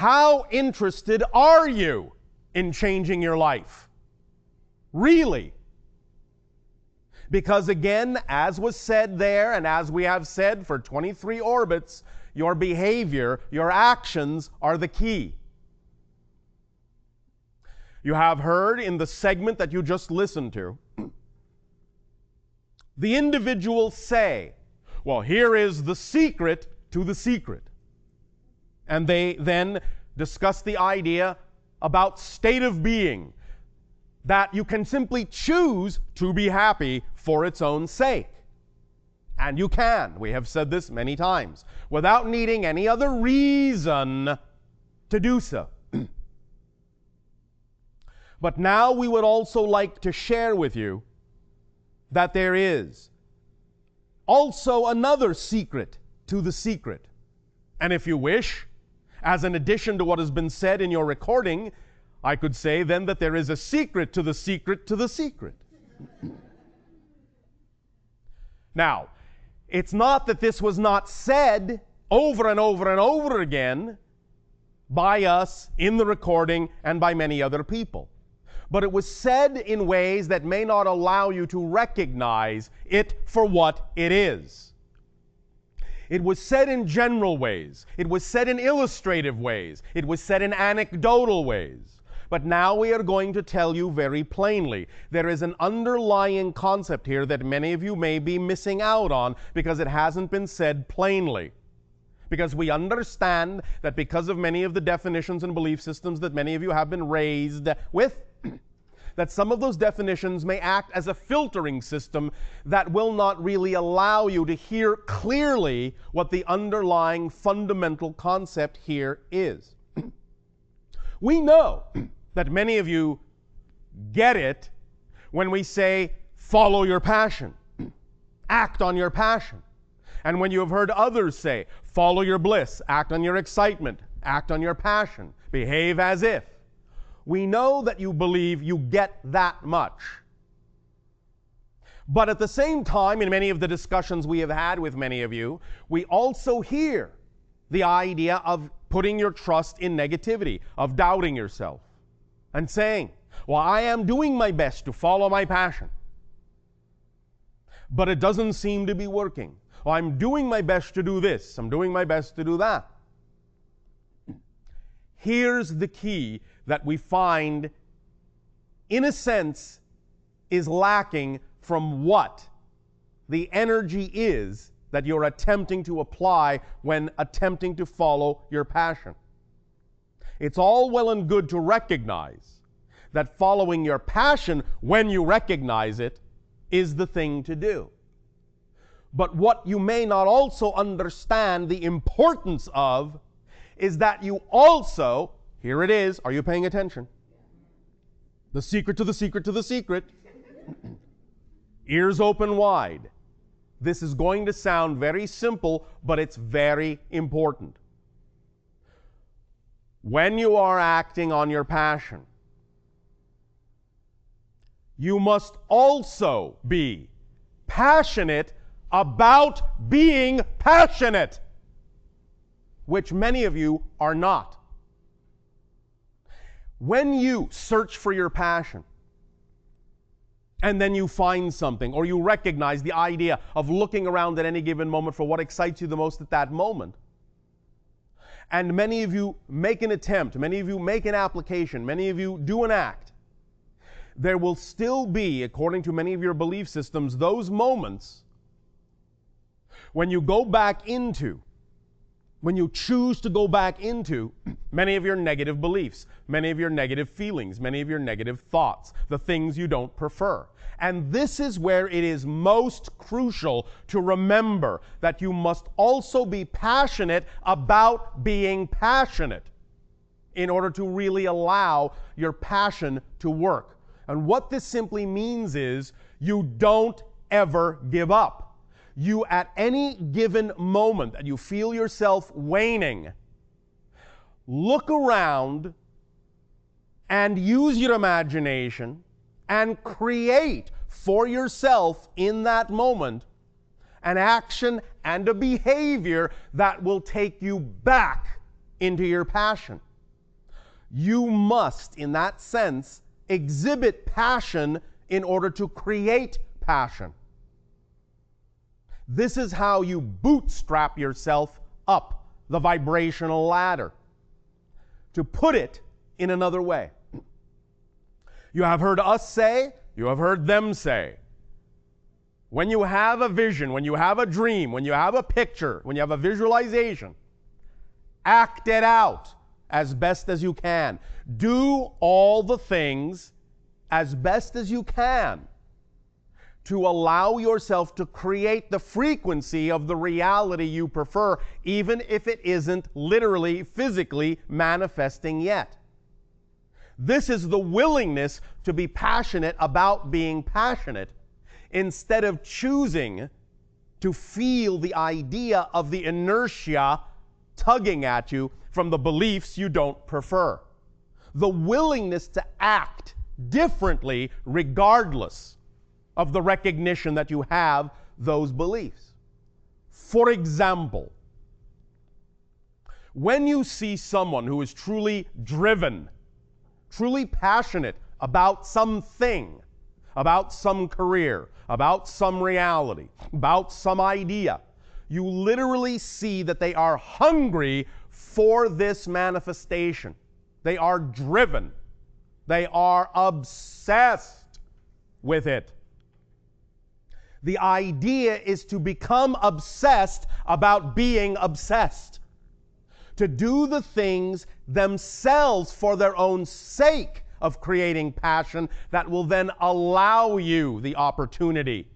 How interested are you in changing your life? Really? Because again, as was said there, and as we have said for 23 orbits, your behavior, your actions are the key. You have heard in the segment that you just listened to, the individuals say, well, here is the secret to the secret. And they then discuss the idea about state of being, that you can simply choose to be happy for its own sake. And you can. We have said this many times, without needing any other reason to do so. But now we would also like to share with you that there is also another secret to the secret. And if you wish, as an addition to what has been said in your recording, I could say then that there is a secret to the secret to the secret. Now, it's not that this was not said over and over and over again by us in the recording and by many other people. But it was said in ways that may not allow you to recognize it for what it is. It was said in general ways. It was said in illustrative ways. It was said in anecdotal ways. But now we are going to tell you very plainly. There is an underlying concept here that many of you may be missing out on because it hasn't been said plainly. Because we understand that because of many of the definitions and belief systems that many of you have been raised with, that some of those definitions may act as a filtering system that will not really allow you to hear clearly what the underlying fundamental concept here is. We know that many of you get it when we say, follow your passion, act on your passion. And when you have heard others say, follow your bliss, act on your excitement, act on your passion, behave as if. We know that you believe you get that much. But at the same time, in many of the discussions we have had with many of you, we also hear the idea of putting your trust in negativity, of doubting yourself, and saying, well, I am doing my best to follow my passion, but it doesn't seem to be working. Well, I'm doing my best to do this, I'm doing my best to do that. Here's the key that we find, in a sense, is lacking from what the energy is that you're attempting to apply when attempting to follow your passion. It's all well and good to recognize that following your passion, when you recognize it, is the thing to do. But what you may not also understand the importance of is that you also, here it is, are you paying attention? The secret to the secret to the secret. Ears open wide. This is going to sound very simple, but it's very important. When you are acting on your passion, you must also be passionate about being passionate, which many of you are not. When you search for your passion, and then you find something, or you recognize the idea of looking around at any given moment for what excites you the most at that moment, and many of you make an attempt, many of you make an application, many of you do an act, there will still be, according to many of your belief systems, those moments when you go back into, when you choose to go back into many of your negative beliefs, many of your negative feelings, many of your negative thoughts, the things you don't prefer. And this is where it is most crucial to remember that you must also be passionate about being passionate in order to really allow your passion to work. And what this simply means is you don't ever give up. You, at any given moment that you feel yourself waning, look around and use your imagination and create for yourself in that moment an action and a behavior that will take you back into your passion. You must, in that sense, exhibit passion in order to create passion. This is how you bootstrap yourself up the vibrational ladder. To put it in another way, you have heard us say, you have heard them say, when you have a vision, when you have a dream, when you have a picture, when you have a visualization, act it out as best as you can. Do all the things as best as you can to allow yourself to create the frequency of the reality you prefer, even if it isn't literally, physically manifesting yet. This is the willingness to be passionate about being passionate, instead of choosing to feel the idea of the inertia tugging at you from the beliefs you don't prefer. The willingness to act differently regardless of the recognition that you have those beliefs. For example, when you see someone who is truly driven, truly passionate about something, about some career, about some reality, about some idea, you literally see that they are hungry for this manifestation. They are driven. They are obsessed with it. The idea is to become obsessed about being obsessed. To do the things themselves for their own sake of creating passion that will then allow you the opportunity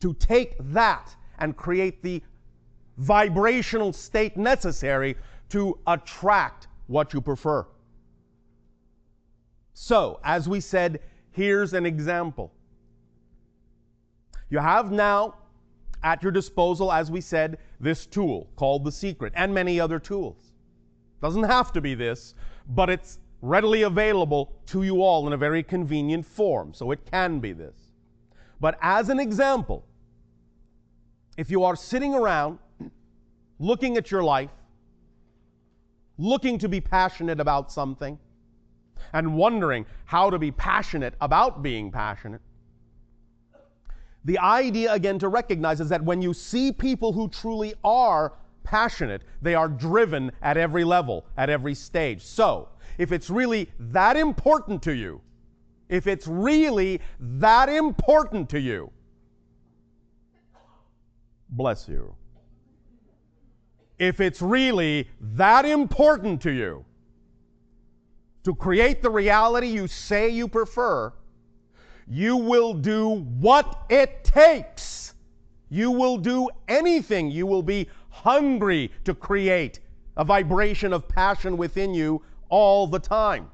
to take that and create the vibrational state necessary to attract what you prefer. So, as we said, here's an example. You have now at your disposal, as we said, this tool called The Secret, and many other tools. Doesn't have to be this, but it's readily available to you all in a very convenient form, so it can be this. But as an example, if you are sitting around looking at your life, looking to be passionate about something, and wondering how to be passionate about being passionate, the idea again to recognize is that when you see people who truly are passionate, they are driven at every level, at every stage. So, if it's really that important to you, if it's really that important to you, bless you. If it's really that important to you to create the reality you say you prefer, you will do what it takes. You will do anything. You will be hungry to create a vibration of passion within you all the time.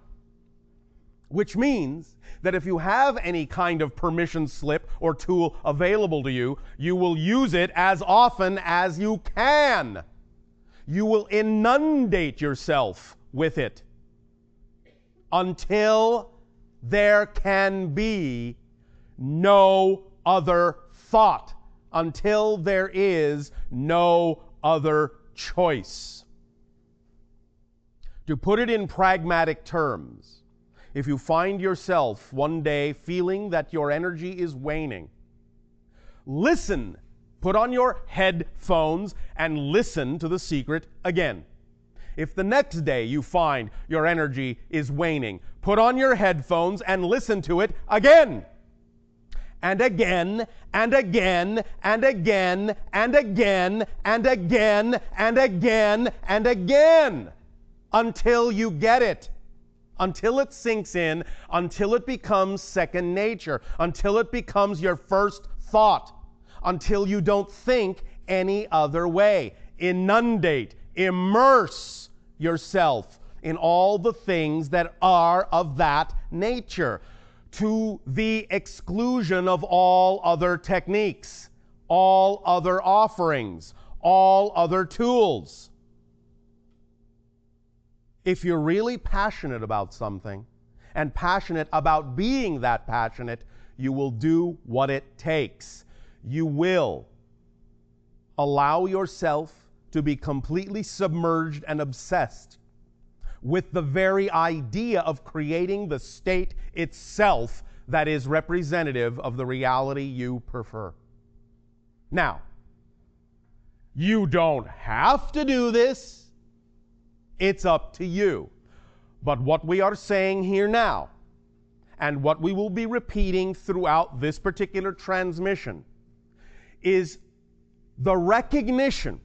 Which means that if you have any kind of permission slip or tool available to you, you will use it as often as you can. You will inundate yourself with it until there can be no other thought, until there is no other choice. To put it in pragmatic terms, if you find yourself one day feeling that your energy is waning, listen, put on your headphones and listen to The Secret again. If the next day you find your energy is waning, put on your headphones and listen to it again. And again, and again, and again, and again, and again, and again, and again, until you get it. Until it sinks in, until it becomes second nature, until it becomes your first thought, until you don't think any other way. Inundate, immerse yourself in all the things that are of that nature, to the exclusion of all other techniques, all other offerings, all other tools. If you're really passionate about something, and passionate about being that passionate, you will do what it takes. You will allow yourself to be completely submerged and obsessed with the very idea of creating the state itself that is representative of the reality you prefer. Now, you don't have to do this. It's up to you. But what we are saying here now, and what we will be repeating throughout this particular transmission, is the recognition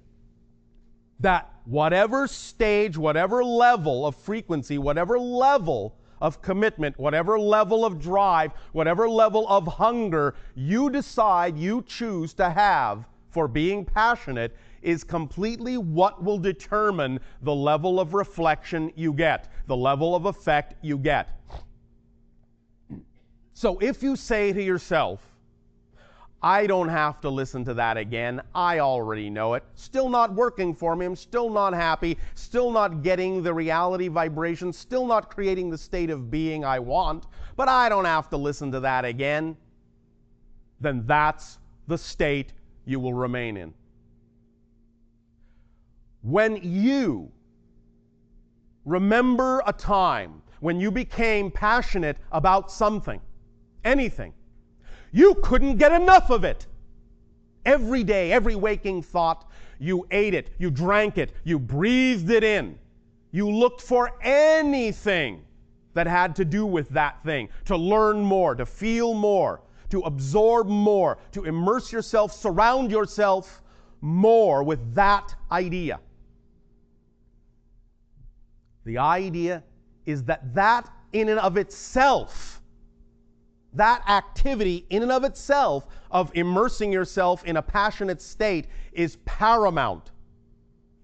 that whatever stage, whatever level of frequency, whatever level of commitment, whatever level of drive, whatever level of hunger you decide you choose to have for being passionate is completely what will determine the level of reflection you get, the level of effect you get. So if you say to yourself, I don't have to listen to that again, I already know it, still not working for me, I'm still not happy, still not getting the reality vibration, still not creating the state of being I want, but I don't have to listen to that again, then that's the state you will remain in. When you remember a time when you became passionate about something, anything, you couldn't get enough of it. Every day, every waking thought, you ate it, you drank it, you breathed it in. You looked for anything that had to do with that thing, to learn more, to feel more, to absorb more, to immerse yourself, surround yourself more with that idea. The idea is that that in and of itself, that activity in and of itself of immersing yourself in a passionate state is paramount,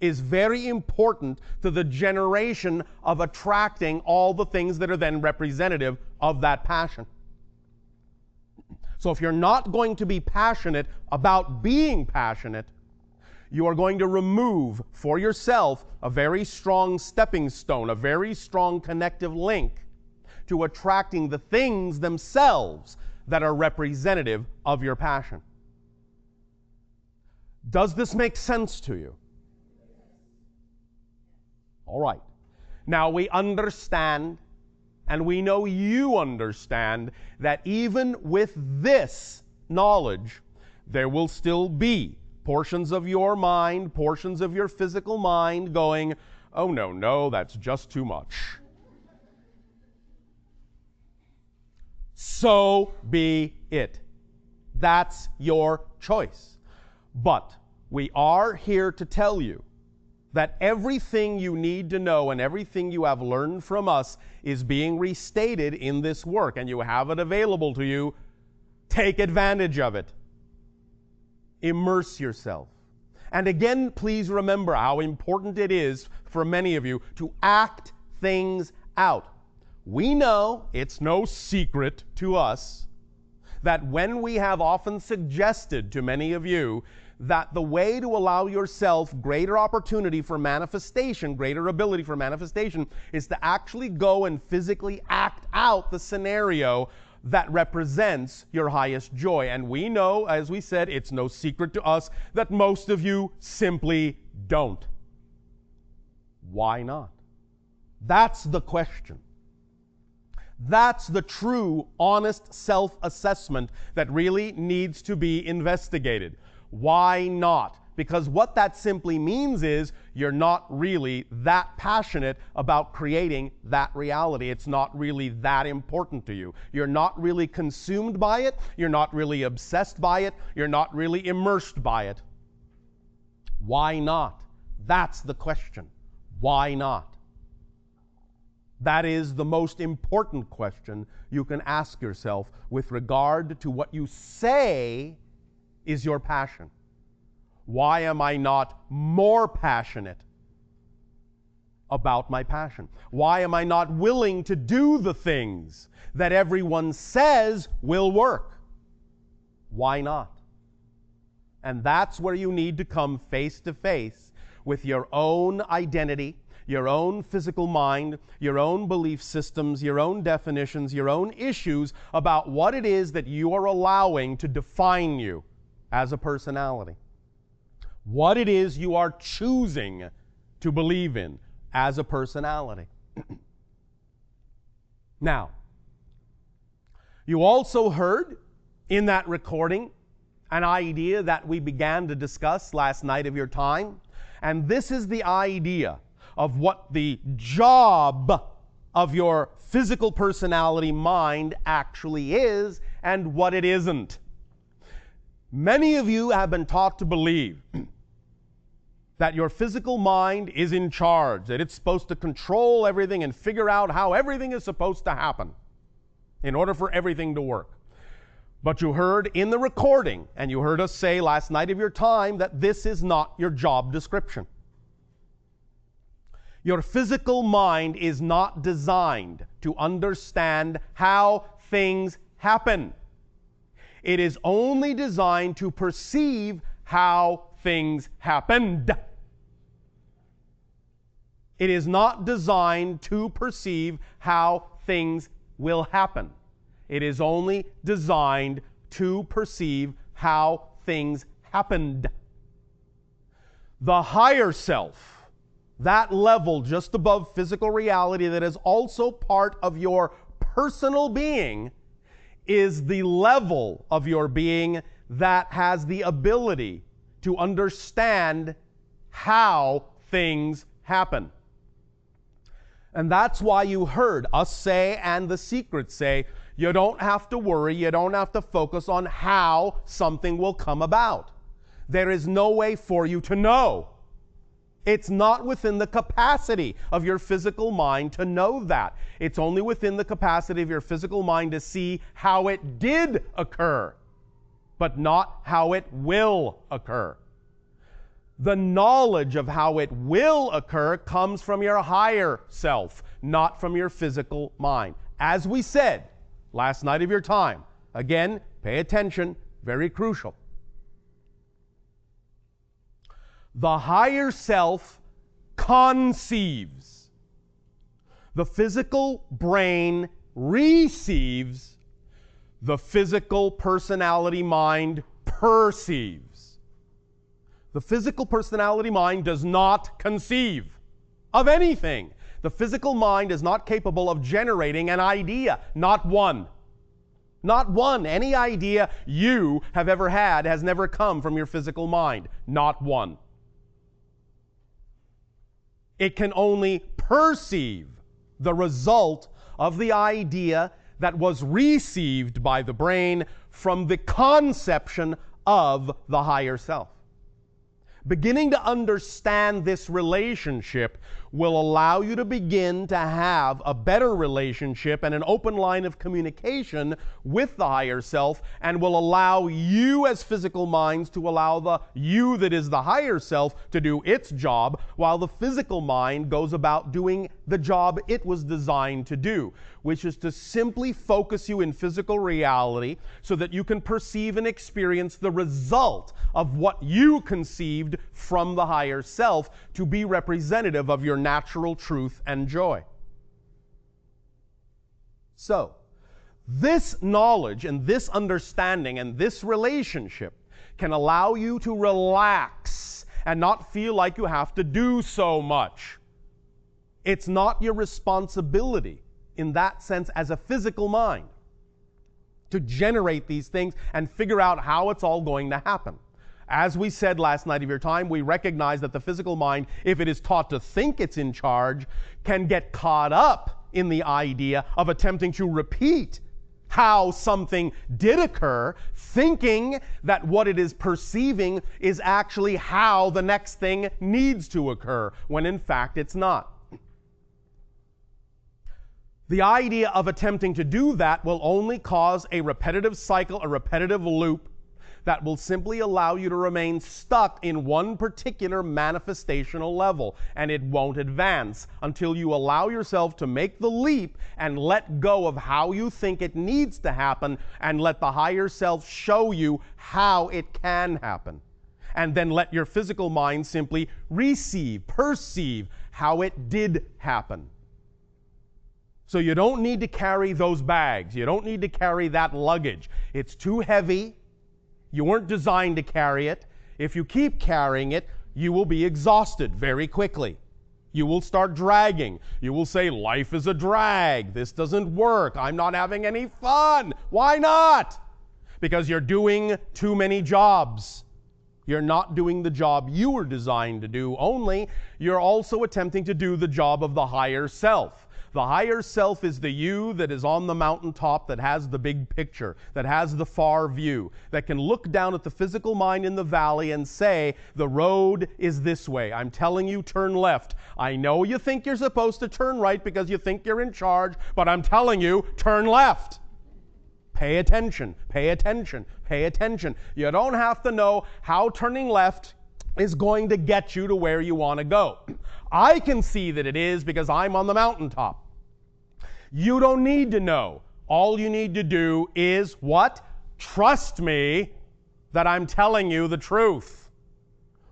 is very important to the generation of attracting all the things that are then representative of that passion. So if you're not going to be passionate about being passionate, you are going to remove for yourself a very strong stepping stone, a very strong connective link to attracting the things themselves that are representative of your passion. Does this make sense to you? All right. Now we understand, and we know you understand, that even with this knowledge, there will still be portions of your mind, portions of your physical mind going, oh no, that's just too much. So be it. That's your choice. But we are here to tell you that everything you need to know and everything you have learned from us is being restated in this work, and you have it available to you. Take advantage of it. Immerse yourself. And again, please remember how important it is for many of you to act things out. We know, it's no secret to us, that when we have often suggested to many of you that the way to allow yourself greater opportunity for manifestation, greater ability for manifestation, is to actually go and physically act out the scenario that represents your highest joy. And we know, as we said, it's no secret to us that most of you simply don't. Why not? That's the question. That's the true, honest self-assessment that really needs to be investigated. Why not? Because what that simply means is you're not really that passionate about creating that reality. It's not really that important to you. You're not really consumed by it. You're not really obsessed by it. You're not really immersed by it. Why not? That's the question. Why not? That is the most important question you can ask yourself with regard to what you say is your passion. Why am I not more passionate about my passion? Why am I not willing to do the things that everyone says will work? Why not? And that's where you need to come face to face with your own identity, your own physical mind, your own belief systems, your own definitions, your own issues about what it is that you are allowing to define you as a personality. What it is you are choosing to believe in as a personality. Now, you also heard in that recording an idea that we began to discuss last night of your time, and this is the idea of what the job of your physical personality mind actually is and what it isn't. Many of you have been taught to believe that your physical mind is in charge, that it's supposed to control everything and figure out how everything is supposed to happen in order for everything to work. But you heard in the recording, and you heard us say last night of your time, that this is not your job description. Your physical mind is not designed to understand how things happen. It is only designed to perceive how things happened. It is not designed to perceive how things will happen. It is only designed to perceive how things happened. The higher self, that level just above physical reality that is also part of your personal being, is the level of your being that has the ability to understand how things happen. And that's why you heard us say, and the secret say, you don't have to worry, you don't have to focus on how something will come about. There is no way for you to know. It's not within the capacity of your physical mind to know that. It's only within the capacity of your physical mind to see how it did occur, but not how it will occur. The knowledge of how it will occur comes from your higher self, not from your physical mind. As we said last night of your time, again, pay attention, very crucial. The higher self conceives. The physical brain receives. The physical personality mind perceives. The physical personality mind does not conceive of anything. The physical mind is not capable of generating an idea, not one. Not one. Any idea you have ever had has never come from your physical mind. Not one. It can only perceive the result of the idea that was received by the brain from the conception of the higher self. Beginning to understand this relationship will allow you to begin to have a better relationship and an open line of communication with the higher self, and will allow you as physical minds to allow the you that is the higher self to do its job, while the physical mind goes about doing the job it was designed to do, which is to simply focus you in physical reality so that you can perceive and experience the result of what you conceived from the higher self to be representative of your natural truth and joy. So, this knowledge and this understanding and this relationship can allow you to relax and not feel like you have to do so much. It's not your responsibility in that sense as a physical mind to generate these things and figure out how it's all going to happen. As we said last night of your time, we recognize that the physical mind, if it is taught to think it's in charge, can get caught up in the idea of attempting to repeat how something did occur, thinking that what it is perceiving is actually how the next thing needs to occur, when in fact it's not. The idea of attempting to do that will only cause a repetitive cycle, a repetitive loop, that will simply allow you to remain stuck in one particular manifestational level, and it won't advance until you allow yourself to make the leap and let go of how you think it needs to happen, and let the higher self show you how it can happen. And then let your physical mind simply receive, perceive how it did happen. So you don't need to carry those bags. You don't need to carry that luggage. It's too heavy. You weren't designed to carry it. If you keep carrying it, you will be exhausted very quickly. You will start dragging. You will say, life is a drag. This doesn't work. I'm not having any fun. Why not? Because you're doing too many jobs. You're not doing the job you were designed to do only. You're also attempting to do the job of the higher self. The higher self is the you that is on the mountaintop, that has the big picture, that has the far view, that can look down at the physical mind in the valley and say, the road is this way. I'm telling you, turn left. I know you think you're supposed to turn right because you think you're in charge, but I'm telling you, turn left. Pay attention, pay attention, pay attention. You don't have to know how turning left is going to get you to where you want to go. I can see that it is because I'm on the mountaintop. You don't need to know. All you need to do is what? Trust me that I'm telling you the truth.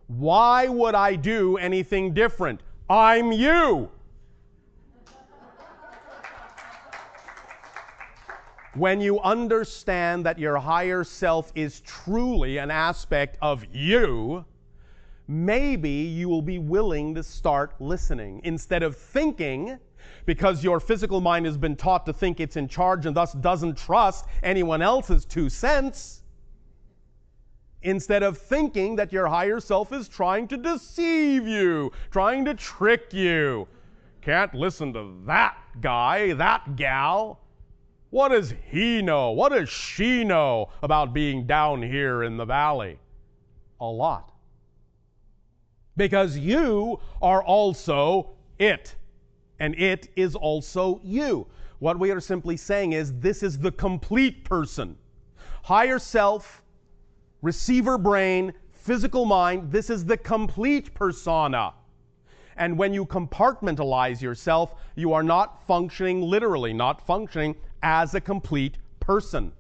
Why would I do anything different? I'm you. When you understand that your higher self is truly an aspect of you, maybe you will be willing to start listening instead of thinking, because your physical mind has been taught to think it's in charge and thus doesn't trust anyone else's 2 cents. Instead of thinking that your higher self is trying to deceive you, trying to trick you. Can't listen to that guy, that gal. What does he know? What does she know about being down here in the valley? A lot. Because you are also it. And it is also you. What we are simply saying is this is the complete person. Higher self, receiver brain, physical mind, this is the complete persona. And when you compartmentalize yourself, you are not functioning literally, not functioning as a complete person.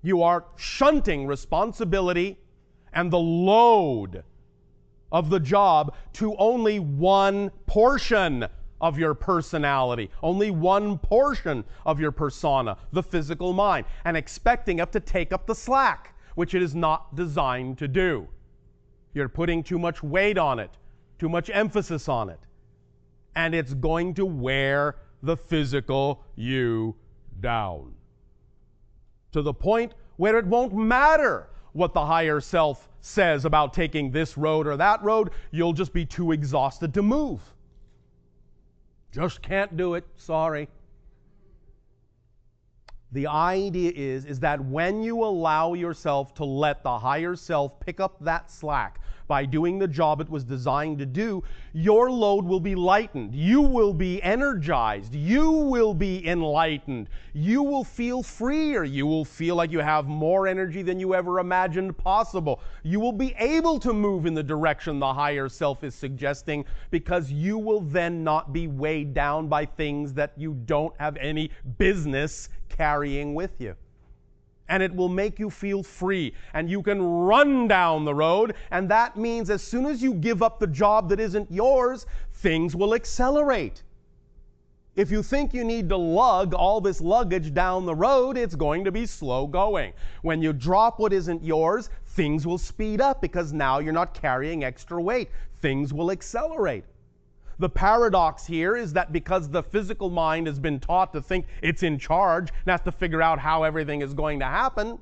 You are shunting responsibility and the load of the job to only one portion of your personality, only one portion of your persona, the physical mind, and expecting it to take up the slack, which it is not designed to do. You're putting too much weight on it, too much emphasis on it, and it's going to wear the physical you down to the point where it won't matter what the higher self says about taking this road or that road. You'll just be too exhausted to move. Just can't do it. Sorry. The idea is that when you allow yourself to let the higher self pick up that slack by doing the job it was designed to do, your load will be lightened. You will be energized. You will be enlightened. You will feel freer. You will feel like you have more energy than you ever imagined possible. You will be able to move in the direction the higher self is suggesting, because you will then not be weighed down by things that you don't have any business carrying with you. And it will make you feel free, and you can run down the road, and that means as soon as you give up the job that isn't yours, things will accelerate. If you think you need to lug all this luggage down the road, it's going to be slow going. When you drop what isn't yours, things will speed up because now you're not carrying extra weight. Things will accelerate. The paradox here is that because the physical mind has been taught to think it's in charge and has to figure out how everything is going to happen,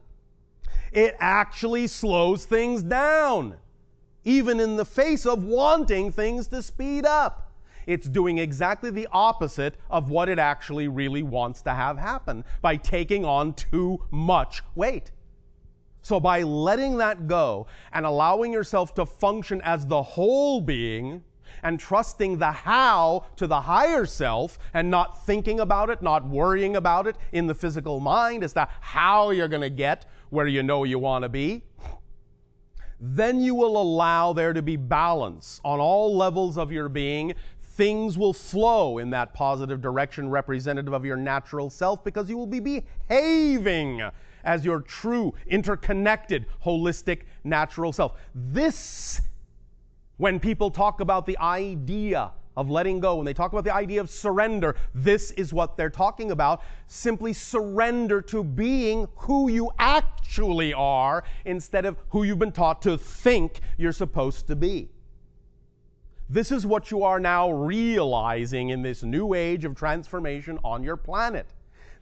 it actually slows things down, even in the face of wanting things to speed up. It's doing exactly the opposite of what it actually really wants to have happen by taking on too much weight. So by letting that go and allowing yourself to function as the whole being, and trusting the how to the higher self and not thinking about it, not worrying about it in the physical mind as to how you're going to get where you know you want to be, then you will allow there to be balance on all levels of your being. Things will flow in that positive direction representative of your natural self, because you will be behaving as your true, interconnected, holistic, natural self. This, when people talk about the idea of letting go, when they talk about the idea of surrender, this is what they're talking about. Simply surrender to being who you actually are instead of who you've been taught to think you're supposed to be. This is what you are now realizing in this new age of transformation on your planet.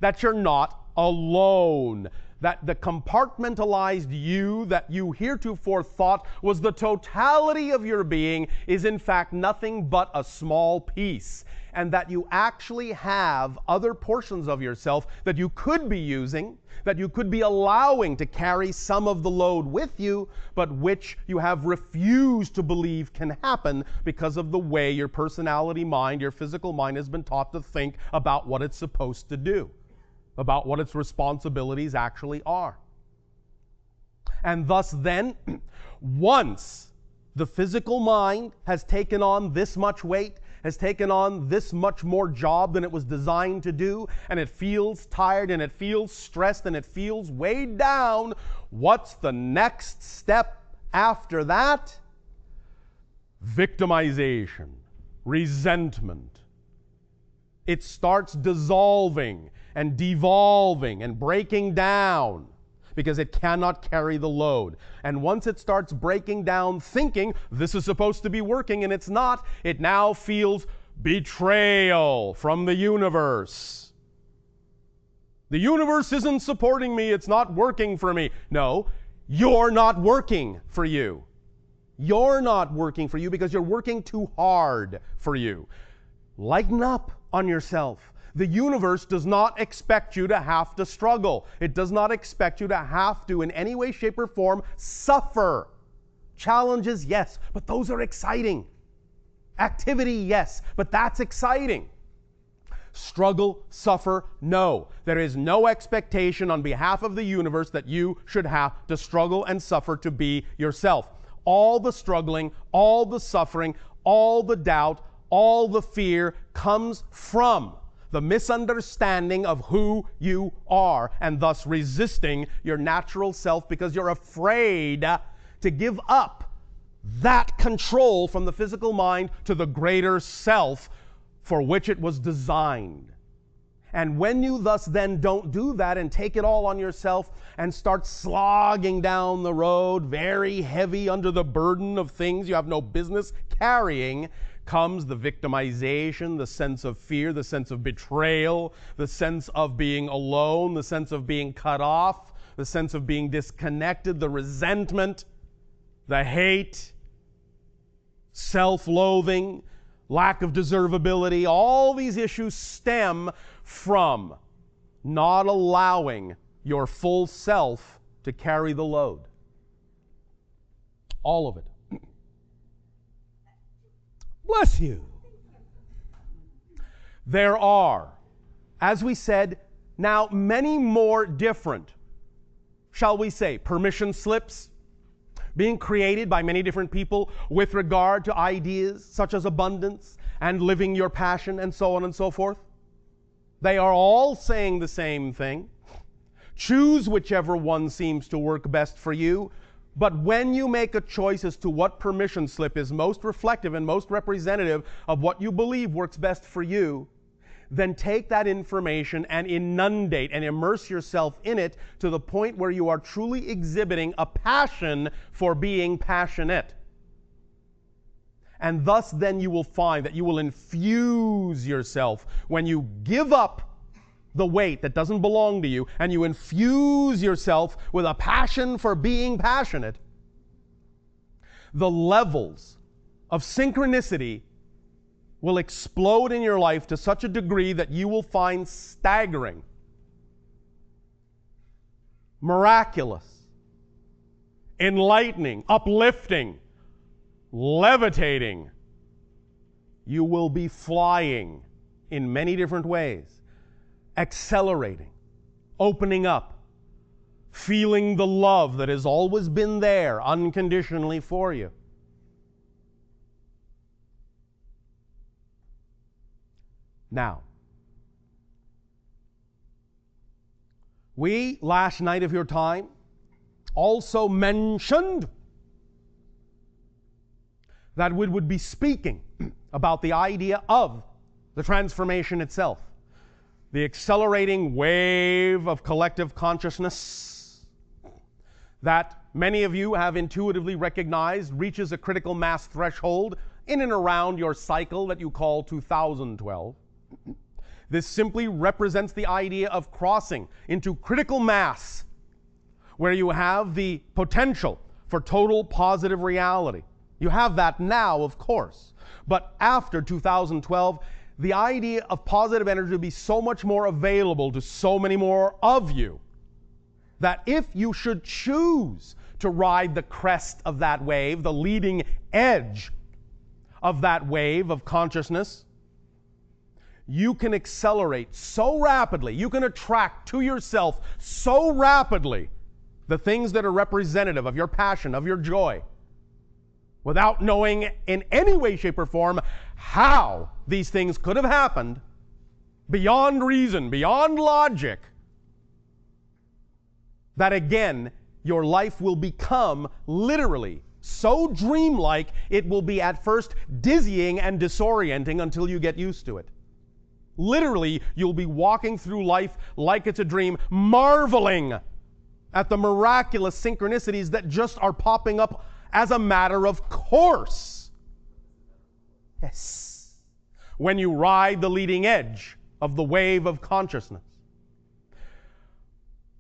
That you're not alone. That the compartmentalized you that you heretofore thought was the totality of your being is in fact nothing but a small piece. And that you actually have other portions of yourself that you could be using, that you could be allowing to carry some of the load with you, but which you have refused to believe can happen because of the way your personality mind, your physical mind has been taught to think about what it's supposed to do, about what its responsibilities actually are. And thus then, once the physical mind has taken on this much weight, has taken on this much more job than it was designed to do, and it feels tired, and it feels stressed, and it feels weighed down, what's the next step after that? Victimization, resentment. It starts dissolving and devolving and breaking down because it cannot carry the load. And once it starts breaking down, thinking this is supposed to be working and it's not, it now feels betrayal from the universe. The universe isn't supporting me, it's not working for me. No, you're not working for you. You're not working for you because you're working too hard for you. Lighten up on yourself. The universe does not expect you to have to struggle. It does not expect you to have to, in any way, shape, or form, suffer. Challenges, yes, but those are exciting. Activity, yes, but that's exciting. Struggle, suffer, no. There is no expectation on behalf of the universe that you should have to struggle and suffer to be yourself. All the struggling, all the suffering, all the doubt, all the fear comes from the misunderstanding of who you are, and thus resisting your natural self because you're afraid to give up that control from the physical mind to the greater self for which it was designed. And when you thus then don't do that and take it all on yourself and start slogging down the road, very heavy under the burden of things you have no business carrying, comes the victimization, the sense of fear, the sense of betrayal, the sense of being alone, the sense of being cut off, the sense of being disconnected, the resentment, the hate, self-loathing, lack of deservability. All these issues stem from not allowing your full self to carry the load. All of it. Bless you. There are, as we said, now many more different, shall we say, permission slips being created by many different people with regard to ideas such as abundance and living your passion and so on and so forth. They are all saying the same thing. Choose whichever one seems to work best for you. But when you make a choice as to what permission slip is most reflective and most representative of what you believe works best for you, then take that information and inundate and immerse yourself in it to the point where you are truly exhibiting a passion for being passionate. And thus then you will find that you will infuse yourself when you give up the weight that doesn't belong to you, and you infuse yourself with a passion for being passionate, the levels of synchronicity will explode in your life to such a degree that you will find staggering, miraculous, enlightening, uplifting, levitating. You will be flying in many different ways. Accelerating, opening up, feeling the love that has always been there unconditionally for you. Now, we, last night of your time, also mentioned that we would be speaking about the idea of the transformation itself. The accelerating wave of collective consciousness that many of you have intuitively recognized reaches a critical mass threshold in and around your cycle that you call 2012. This simply represents the idea of crossing into critical mass, where you have the potential for total positive reality. You have that now, of course. But after 2012, the idea of positive energy will be so much more available to so many more of you that if you should choose to ride the crest of that wave, the leading edge of that wave of consciousness, you can accelerate so rapidly, you can attract to yourself so rapidly the things that are representative of your passion, of your joy, without knowing in any way, shape, or form how these things could have happened, beyond reason, beyond logic, that again, your life will become literally so dreamlike, it will be at first dizzying and disorienting until you get used to it. Literally, you'll be walking through life like it's a dream, marveling at the miraculous synchronicities that just are popping up as a matter of course. Yes. When you ride the leading edge of the wave of consciousness.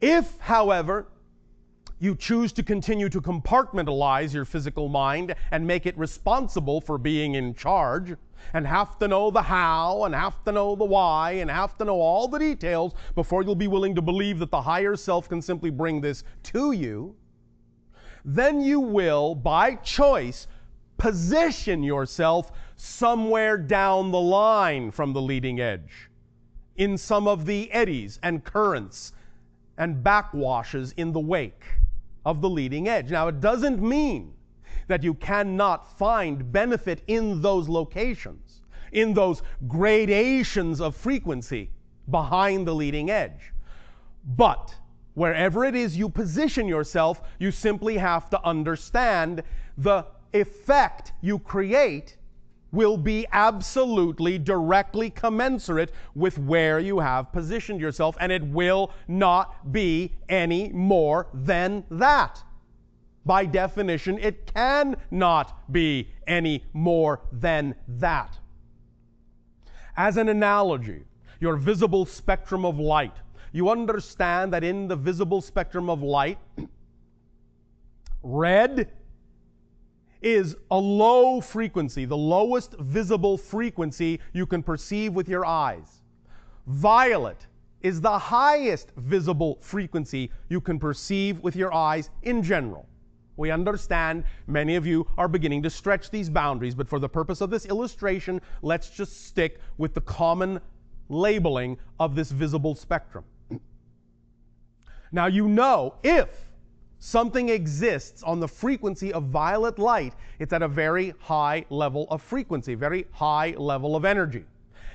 If, however, you choose to continue to compartmentalize your physical mind and make it responsible for being in charge, and have to know the how, and have to know the why, and have to know all the details before you'll be willing to believe that the higher self can simply bring this to you, then you will, by choice, position yourself somewhere down the line from the leading edge, in some of the eddies and currents and backwashes in the wake of the leading edge. Now, it doesn't mean that you cannot find benefit in those locations, in those gradations of frequency behind the leading edge. But wherever it is you position yourself, you simply have to understand the effect you create will be absolutely directly commensurate with where you have positioned yourself, and it will not be any more than that. By definition, it cannot be any more than that. As an analogy, your visible spectrum of light. You understand that in the visible spectrum of light, red is a low frequency, the lowest visible frequency you can perceive with your eyes. Violet is the highest visible frequency you can perceive with your eyes in general. We understand many of you are beginning to stretch these boundaries, but for the purpose of this illustration, let's just stick with the common labeling of this visible spectrum. Now, you know, if something exists on the frequency of violet light, it's at a very high level of frequency, very high level of energy.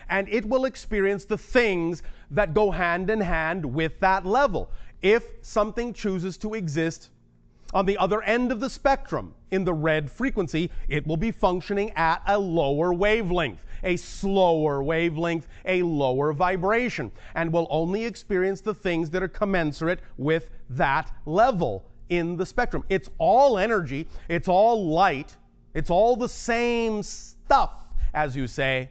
And it will experience the things that go hand in hand with that level. If something chooses to exist on the other end of the spectrum, in the red frequency, it will be functioning at a lower wavelength, a slower wavelength, a lower vibration, and will only experience the things that are commensurate with that level in the spectrum. It's all energy, it's all light, it's all the same stuff, as you say,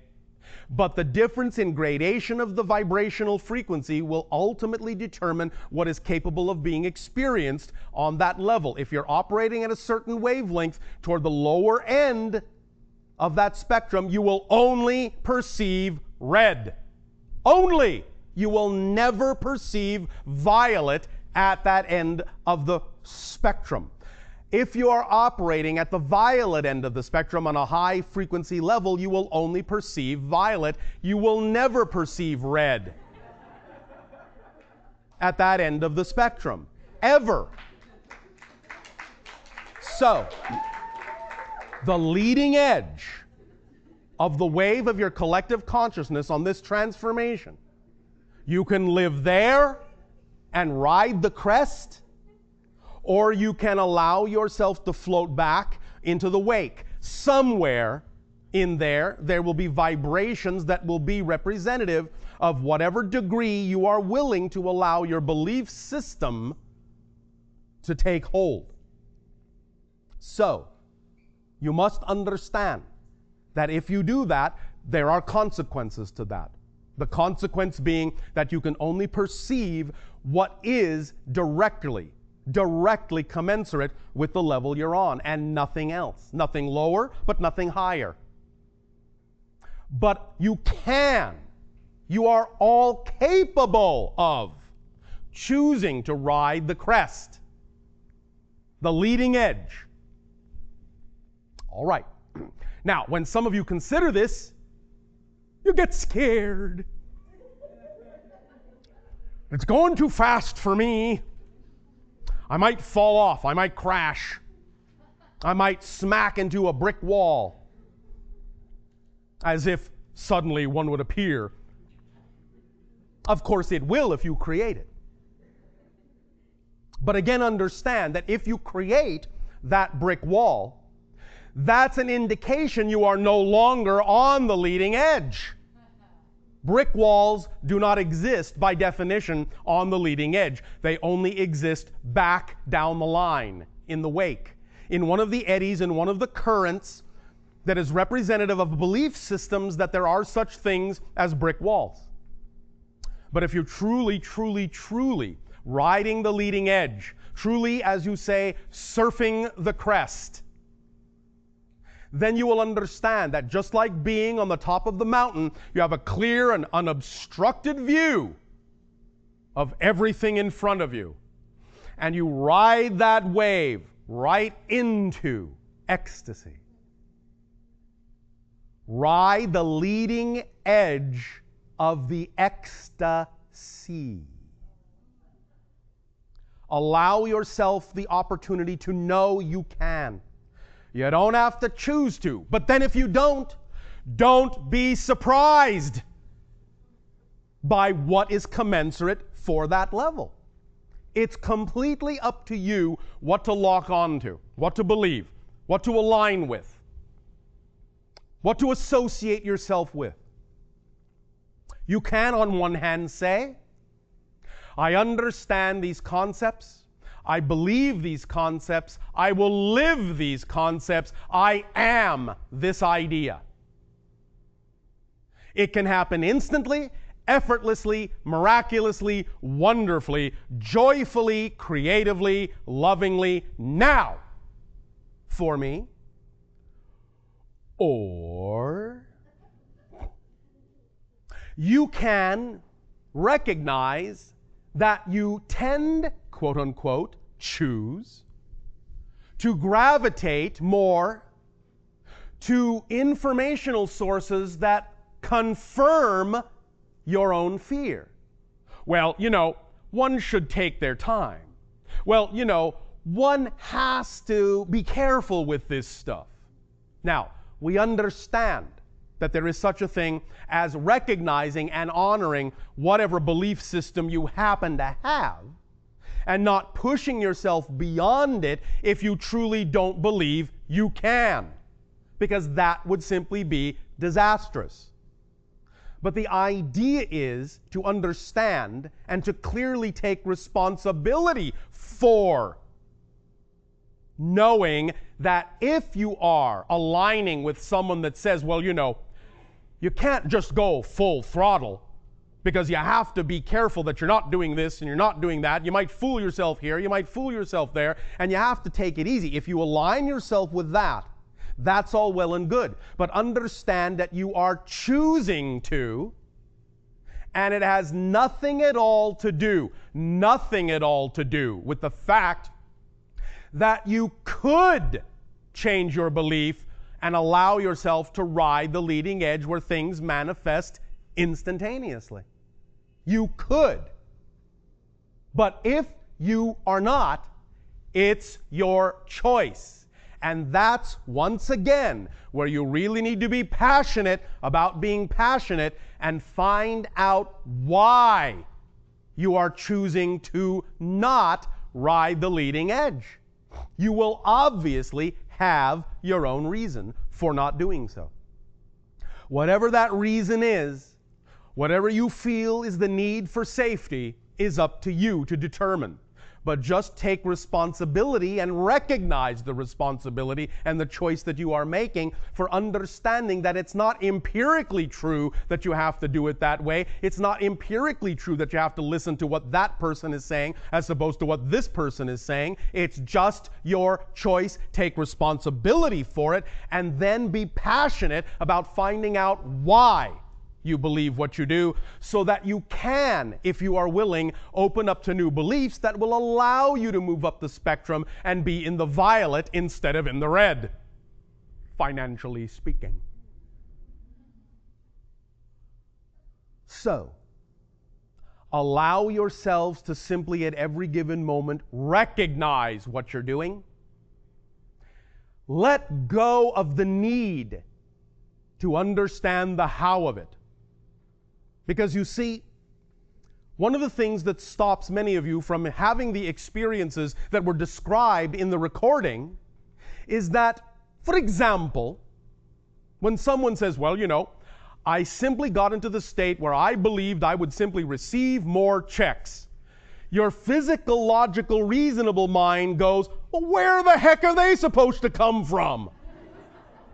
but the difference in gradation of the vibrational frequency will ultimately determine what is capable of being experienced on that level. If you're operating at a certain wavelength toward the lower end of that spectrum, you will only perceive red. Only. You will never perceive violet at that end of the spectrum. If you are operating at the violet end of the spectrum on a high frequency level, you will only perceive violet. You will never perceive red at that end of the spectrum, ever. So, the leading edge of the wave of your collective consciousness on this transformation, you can live there and ride the crest, or you can allow yourself to float back into the wake. Somewhere in there will be vibrations that will be representative of whatever degree you are willing to allow your belief system to take hold. So, you must understand that if you do that, there are consequences to that. The consequence being that you can only perceive what is directly commensurate with the level you're on, and nothing else. Nothing lower, but nothing higher. But you are all capable of choosing to ride the crest, the leading edge. All right. Now, when some of you consider this, you get scared. It's going too fast for me. I might fall off. I might crash. I might smack into a brick wall. As if suddenly one would appear. Of course it will if you create it. But again, understand that if you create that brick wall, that's an indication you are no longer on the leading edge. Brick walls do not exist by definition on the leading edge. They only exist back down the line, in the wake, in one of the eddies, in one of the currents that is representative of belief systems that there are such things as brick walls. But if you're truly riding the leading edge, truly, as you say, surfing the crest, then you will understand that just like being on the top of the mountain, you have a clear and unobstructed view of everything in front of you. And you ride that wave right into ecstasy. Ride the leading edge of the ecstasy. Allow yourself the opportunity to know you can. You don't have to choose to. But then if you don't be surprised by what is commensurate for that level. It's completely up to you what to lock onto, what to believe, what to align with, what to associate yourself with. You can, on one hand, say, I understand these concepts. I believe these concepts. I will live these concepts. I am this idea. It can happen instantly, effortlessly, miraculously, wonderfully, joyfully, creatively, lovingly, now for me. Or you can recognize that you tend, quote unquote, choose to gravitate more to informational sources that confirm your own fear. Well, one should take their time. Well, one has to be careful with this stuff. Now, we understand that there is such a thing as recognizing and honoring whatever belief system you happen to have, and not pushing yourself beyond it if you truly don't believe you can, because that would simply be disastrous. But the idea is to understand and to clearly take responsibility for knowing that if you are aligning with someone that says, well, you can't just go full throttle because you have to be careful that you're not doing this and you're not doing that. You might fool yourself here, you might fool yourself there, and you have to take it easy. If you align yourself with that, that's all well and good. But understand that you are choosing to, and it has nothing at all to do with the fact that you could change your belief and allow yourself to ride the leading edge where things manifest instantaneously. You could. But if you are not, it's your choice. And that's, once again, where you really need to be passionate about being passionate and find out why you are choosing to not ride the leading edge. You will obviously have your own reason for not doing so. Whatever that reason is, whatever you feel is the need for safety, is up to you to determine. but just take responsibility and recognize the responsibility and the choice that you are making for understanding that it's not empirically true that you have to do it that way. It's not empirically true that you have to listen to what that person is saying as opposed to what this person is saying. It's just your choice. Take responsibility for it and then be passionate about finding out why you believe what you do, so that you can, if you are willing, open up to new beliefs that will allow you to move up the spectrum and be in the violet instead of in the red, financially speaking. So, allow yourselves to simply at every given moment recognize what you're doing. Let go of the need to understand the how of it. Because you see, one of the things that stops many of you from having the experiences that were described in the recording is that, for example, when someone says, well, you know, I simply got into the state where I believed I would simply receive more checks. Your physical, logical, reasonable mind goes, well, where the heck are they supposed to come from?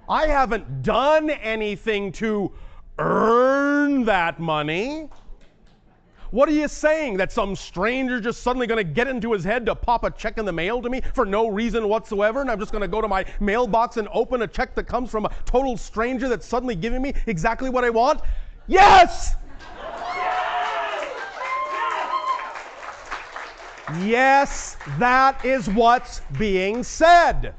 I haven't done anything to earn that money. What are you saying? That some stranger just suddenly going to get into his head to pop a check in the mail to me for no reason whatsoever, and I'm just going to go to my mailbox and open a check that comes from a total stranger that's suddenly giving me exactly what I want? Yes! Yes, that is what's being said.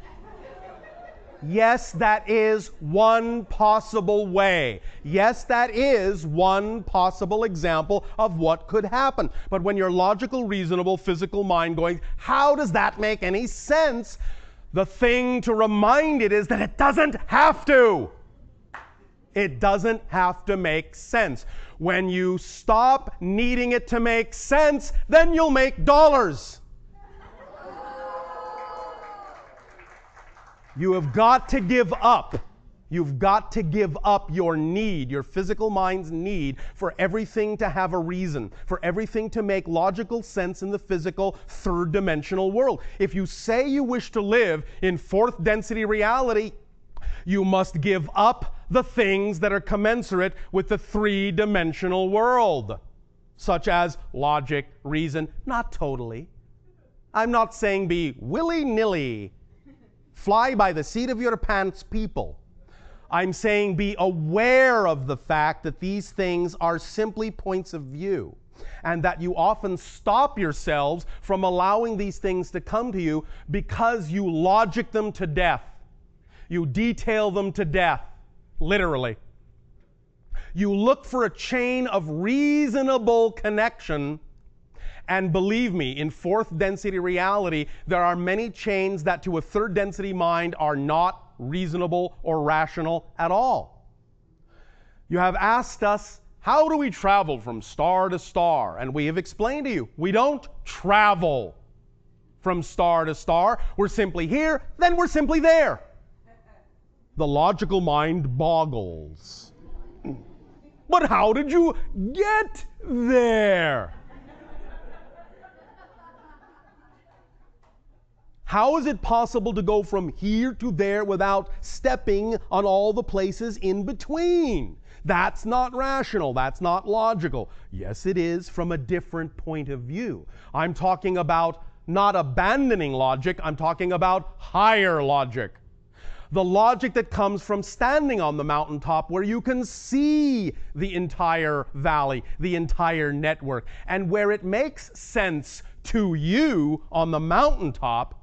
Yes, that is one possible way. Yes, that is one possible example of what could happen. But when your logical, reasonable, physical mind going, how does that make any sense? The thing to remind it is that it doesn't have to. It doesn't have to make sense. When you stop needing it to make sense, then you'll make dollars. You have got to give up. You've got to give up your need, your physical mind's need for everything to have a reason, for everything to make logical sense in the physical third dimensional world. If you say you wish to live in fourth density reality, you must give up the things that are commensurate with the three-dimensional world, such as logic, reason. Not totally. I'm not saying be willy-nilly, fly by the seat of your pants people. I'm saying be aware of the fact that these things are simply points of view, and that you often stop yourselves from allowing these things to come to you because you logic them to death. You detail them to death, literally. You look for a chain of reasonable connection. And believe me, in fourth density reality, there are many chains that to a third density mind are not reasonable or rational at all. You have asked us, how do we travel from star to star? And we have explained to you, we don't travel from star to star. We're simply here, then we're simply there. The logical mind boggles. But how did you get there? How is it possible to go from here to there without stepping on all the places in between? That's not rational. That's not logical. Yes, it is from a different point of view. I'm talking about not abandoning logic. I'm talking about higher logic. The logic that comes from standing on the mountaintop where you can see the entire valley, the entire network, and where it makes sense to you on the mountaintop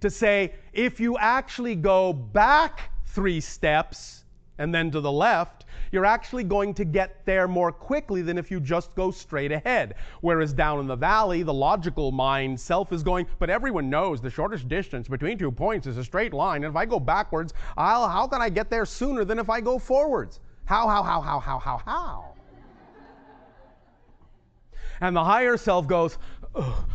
to say, if you actually go back 3 steps and then to the left, you're actually going to get there more quickly than if you just go straight ahead. Whereas down in the valley, the logical mind self is going, but everyone knows the shortest distance between 2 points is a straight line. And if I go backwards, how can I get there sooner than if I go forwards? How? And the higher self goes, ugh.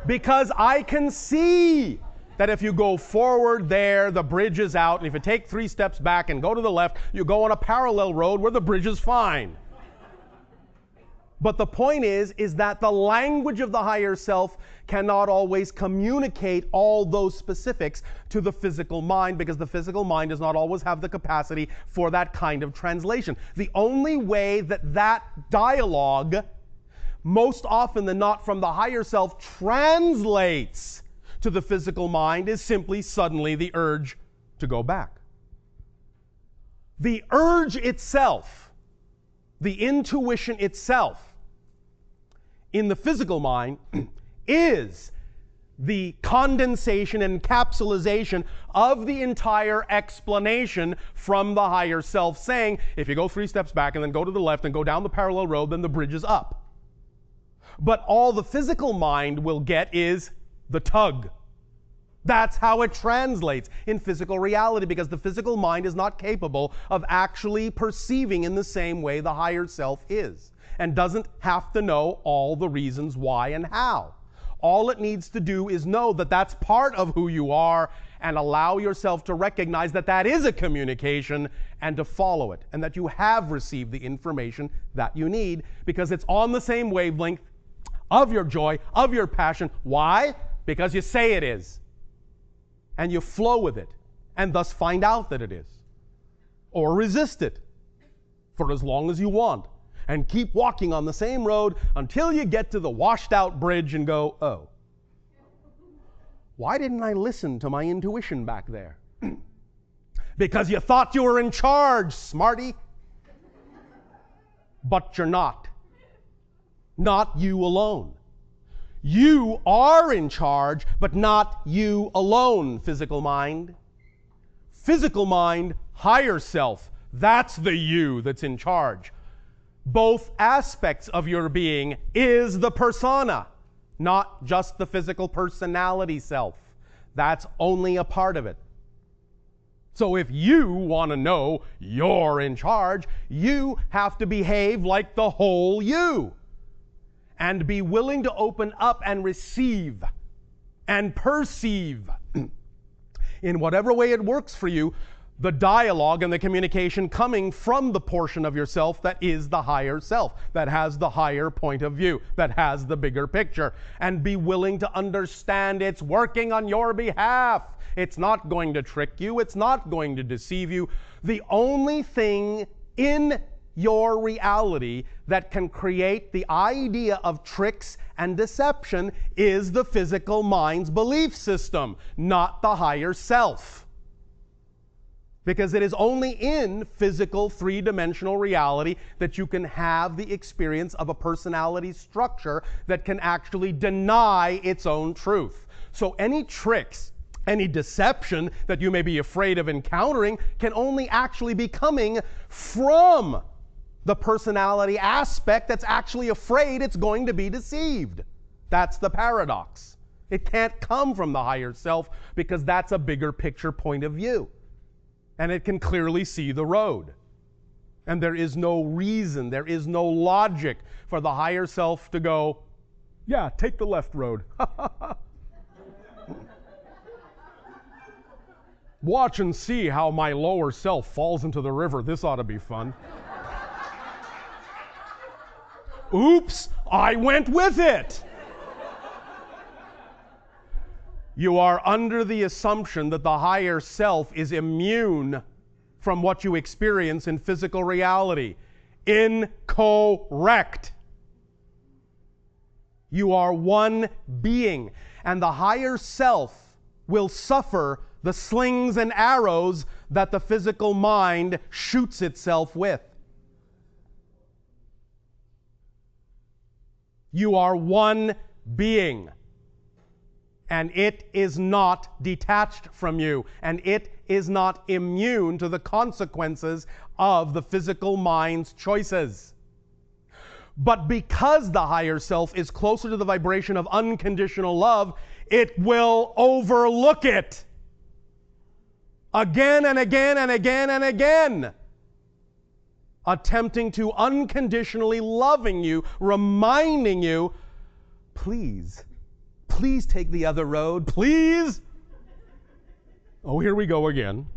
Because I can see that if you go forward there, the bridge is out. And if you take 3 steps back and go to the left, you go on a parallel road where the bridge is fine. But the point is that the language of the higher self cannot always communicate all those specifics to the physical mind, because the physical mind does not always have the capacity for that kind of translation. The only way that that dialogue, most often than not from the higher self, translates to the physical mind is simply suddenly the urge to go back. The urge itself, the intuition itself, in the physical mind is the condensation and capsulization of the entire explanation from the higher self, saying, if you go 3 steps back and then go to the left and go down the parallel road, then the bridge is up. But all the physical mind will get is the tug. That's how it translates in physical reality, because the physical mind is not capable of actually perceiving in the same way the higher self is, and doesn't have to know all the reasons why and how. All it needs to do is know that that's part of who you are, and allow yourself to recognize that that is a communication and to follow it, and that you have received the information that you need, because it's on the same wavelength of your joy, of your passion. Why? Because you say it is. And you flow with it, and thus find out that it is. Or resist it for as long as you want, and keep walking on the same road until you get to the washed out bridge and go, oh, why didn't I listen to my intuition back there? Because you thought you were in charge, smarty. But you're not. Not you alone. You are in charge, but not you alone, physical mind. Physical mind, higher self, that's the you that's in charge. Both aspects of your being is the persona, not just the physical personality self. That's only a part of it. So if you want to know you're in charge, you have to behave like the whole you, and be willing to open up and receive and perceive in whatever way it works for you, the dialogue and the communication coming from the portion of yourself that is the higher self, that has the higher point of view, that has the bigger picture, and be willing to understand it's working on your behalf. It's not going to trick you. It's not going to deceive you. The only thing in your reality that can create the idea of tricks and deception is the physical mind's belief system, not the higher self. Because it is only in physical 3-dimensional reality that you can have the experience of a personality structure that can actually deny its own truth. So any tricks, any deception that you may be afraid of encountering can only actually be coming from the personality aspect that's actually afraid it's going to be deceived. That's the paradox. It can't come from the higher self, because that's a bigger picture point of view. And it can clearly see the road. And there is no reason, there is no logic for the higher self to go, yeah, take the left road. Watch and see how my lower self falls into the river. This ought to be fun. Oops, I went with it. You are under the assumption that the higher self is immune from what you experience in physical reality. Incorrect. You are one being, and the higher self will suffer the slings and arrows that the physical mind shoots itself with. You are one being, and it is not detached from you, and it is not immune to the consequences of the physical mind's choices. But because the higher self is closer to the vibration of unconditional love, it will overlook it again and again and again and again, attempting to unconditionally loving you, reminding you, please take the other road, please. Oh, here we go again.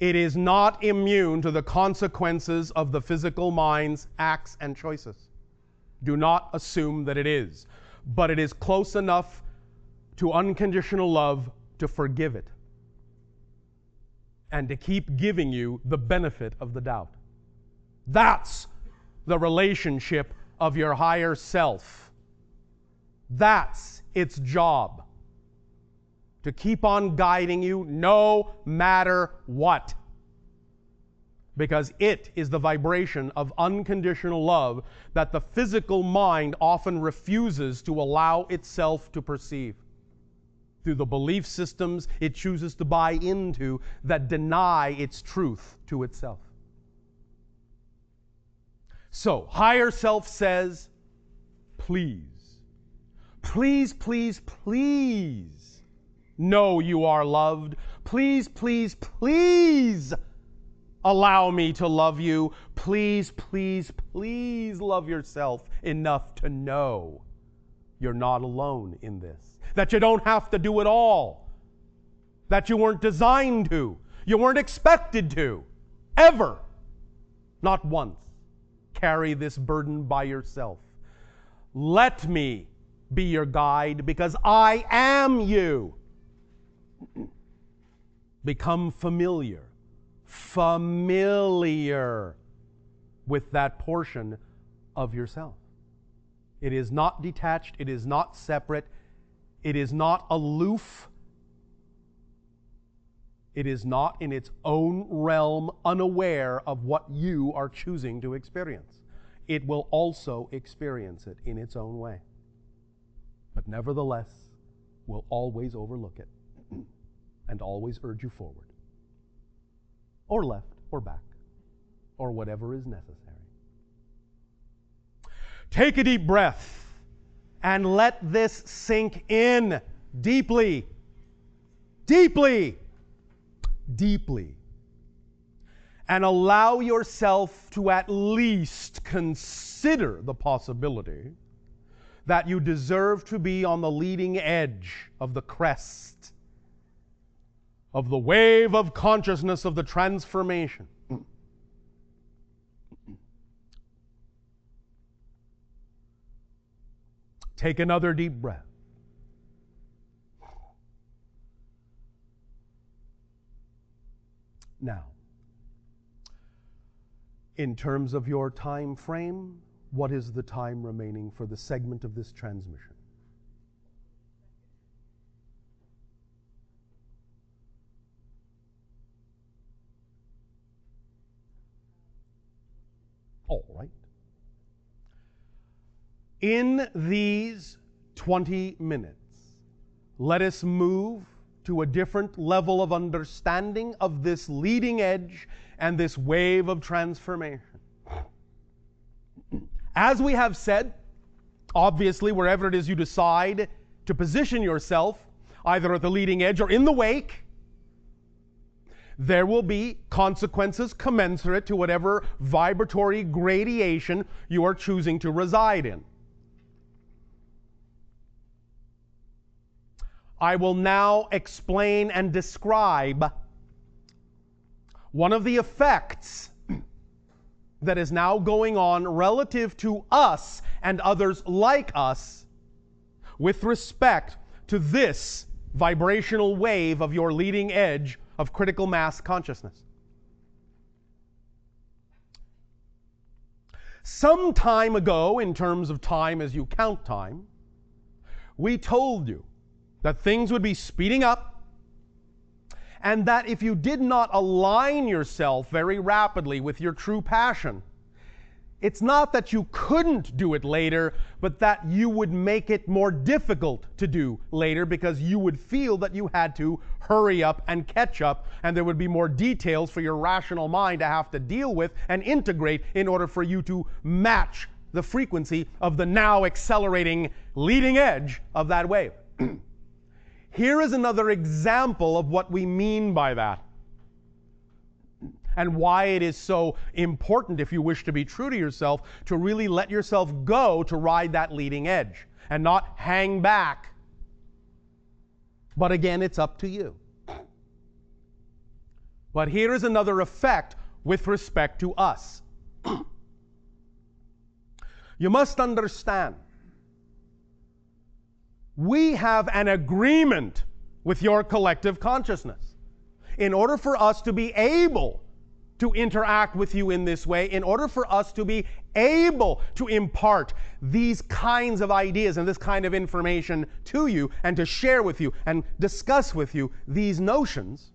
It is not immune to the consequences of the physical mind's acts and choices. Do not assume that it is. But it is close enough to unconditional love to forgive it and to keep giving you the benefit of the doubt. That's the relationship of your higher self. That's its job. To keep on guiding you no matter what. Because it is the vibration of unconditional love that the physical mind often refuses to allow itself to perceive. Through the belief systems it chooses to buy into that deny its truth to itself. So, higher self says, please, please, please, please know you are loved. Please, please, please allow me to love you. Please, please, please love yourself enough to know you're not alone in this. That you don't have to do it all. That you weren't designed to. You weren't expected to. Ever. Not once. Carry this burden by yourself. Let me be your guide because I am you. Become familiar with that portion of yourself. It is not detached. It is not separate. It is not aloof. It is not in its own realm, unaware of what you are choosing to experience. It will also experience it in its own way. But nevertheless, will always overlook it and always urge you forward. Or left, or back, or whatever is necessary. Take a deep breath and let this sink in deeply, deeply, deeply. And allow yourself to at least consider the possibility that you deserve to be on the leading edge of the crest of the wave of consciousness of the transformation. Take another deep breath. Now, in terms of your time frame, what is the time remaining for the segment of this transmission? All right. In these 20 minutes, let us move to a different level of understanding of this leading edge and this wave of transformation. As we have said, obviously, wherever it is you decide to position yourself, either at the leading edge or in the wake, there will be consequences commensurate to whatever vibratory gradation you are choosing to reside in. I will now explain and describe one of the effects that is now going on relative to us and others like us with respect to this vibrational wave of your leading edge of critical mass consciousness. Some time ago, in terms of time as you count time, we told you that things would be speeding up, and that if you did not align yourself very rapidly with your true passion, it's not that you couldn't do it later, but that you would make it more difficult to do later because you would feel that you had to hurry up and catch up, and there would be more details for your rational mind to have to deal with and integrate in order for you to match the frequency of the now accelerating leading edge of that wave. Here is another example of what we mean by that, and why it is so important, if you wish to be true to yourself, to really let yourself go to ride that leading edge and not hang back. But again, it's up to you. But here is another effect with respect to us. You must understand, we have an agreement with your collective consciousness. In order for us to be able to interact with you in this way, in order for us to be able to impart these kinds of ideas and this kind of information to you and to share with you and discuss with you these notions,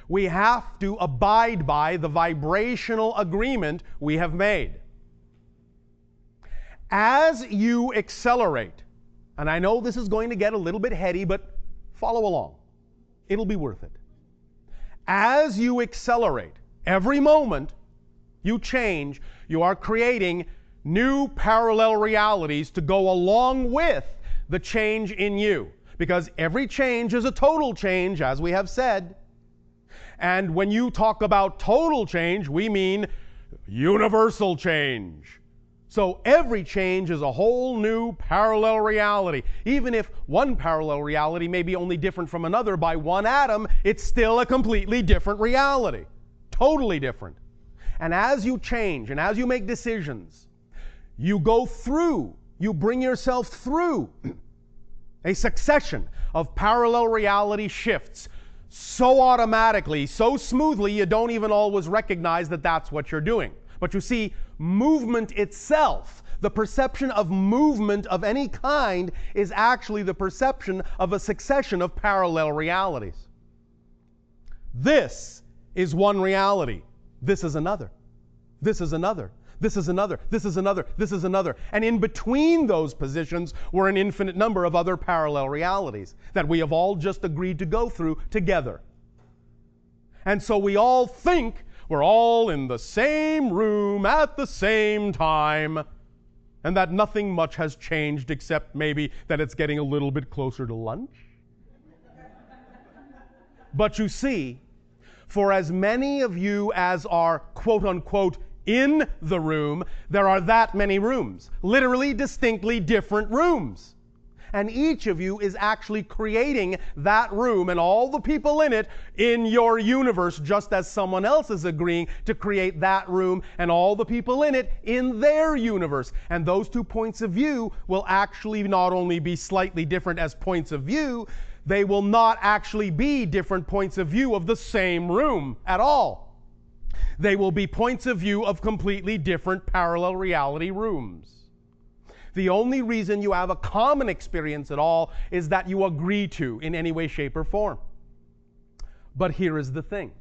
we have to abide by the vibrational agreement we have made. As you accelerate, and I know this is going to get a little bit heady, but follow along. It'll be worth it. As you accelerate, every moment you change, you are creating new parallel realities to go along with the change in you. Because every change is a total change, as we have said. And when you talk about total change, we mean universal change. So every change is a whole new parallel reality. Even if one parallel reality may be only different from another by one atom, it's still a completely different reality. Totally different. And as you change and as you make decisions, you go through, you bring yourself through a succession of parallel reality shifts so automatically, so smoothly, you don't even always recognize that that's what you're doing. But you see, movement itself, the perception of movement of any kind, is actually the perception of a succession of parallel realities. This is one reality. This is another. This is another. This is another. This is another. This is another. And in between those positions were an infinite number of other parallel realities that we have all just agreed to go through together. And so we all think we're all in the same room at the same time, and that nothing much has changed except maybe that it's getting a little bit closer to lunch. But you see, for as many of you as are quote-unquote in the room, there are that many rooms, literally distinctly different rooms. And each of you is actually creating that room and all the people in it in your universe, just as someone else is agreeing to create that room and all the people in it in their universe. And those two points of view will actually not only be slightly different as points of view, they will not actually be different points of view of the same room at all. They will be points of view of completely different parallel reality rooms. The only reason you have a common experience at all is that you agree to in any way, shape, or form. But here is the thing.